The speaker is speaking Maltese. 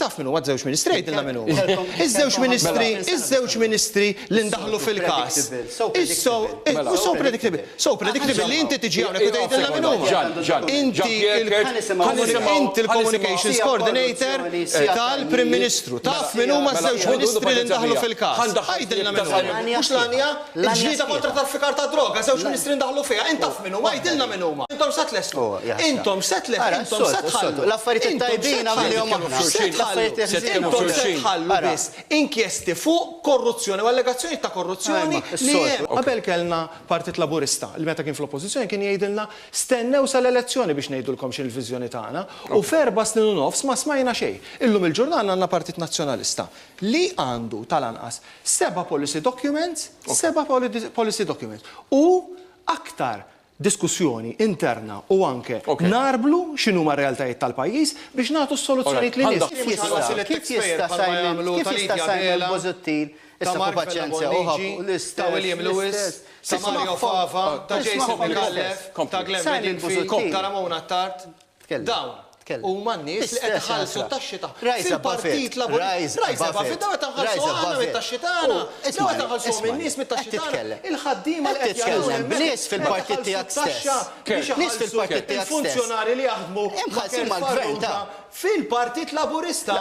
Taf minnu għad-żewġ ministri jgħidilna minnu. Iż-żewġ ministri li ndaħlu fil-każ. So predictable. So predictable li inti tiġi hawnhekk u tgħidilna minnu. Inti il-communications coordinator tal-Prim Ministru. Taf minnu ma' żewġ ministri li ndaħlu fil-każ. Għajdilna minnu. Mhux l-għanja il-ġlieda kontra traffikar ta' droga, żewġ ministri ndaħlu fiha. Intaf minnu ma' għajdilna minnu ma. Intom set lesnu. Intom set ħallu. L-affarijiet tajbin għamilhom aħna. Intom set ħallu biss inkjesti fuq korruzzjoni u allegazzjoni ta' korruzzjoni li qabel kellna Partit Laburista li meta kien fl-oppożizzjoni kien jgħidilna stennew sal-elezzjoni biex ngħidulkom x'in il-viżjoni tagħna u f'erba' snin u nofs ma smajna xejn. Illum il-ġurnal għandna Partit Nazzjonalista li għandu tal-anqas 7 policy documents u aktar diskussjoni interna u anke narblu x'inhu ma' realtajiet tal-pajjiż biex nagħtu s-soluzzjonijiet li nies. Kif jista' Simon Bozuttil issa fu paċenzja u l-istess ta' William Lewis, ta' Mario Fava, ta' Jason McAuliffe, ta' Glenn Bedingfield, ta' Ramona Tart, dawn. U man-nies li qed iħallsu t-taxxi ta' fil-Partit Laburista. Rajsa Buffett daw qed iħallsu aħna mit-taxxi tagħna. Daw qed iħallsu min-nies mit-taxxi tagħna. Il-ħaddiema li qed jagħmlu nies fil-partit tiegħek stess. Nies fil-partit tiegħek stess. Il-funzjonari li jaħdmu imħallsin mal-gvern ta' fil-Partit Laburista.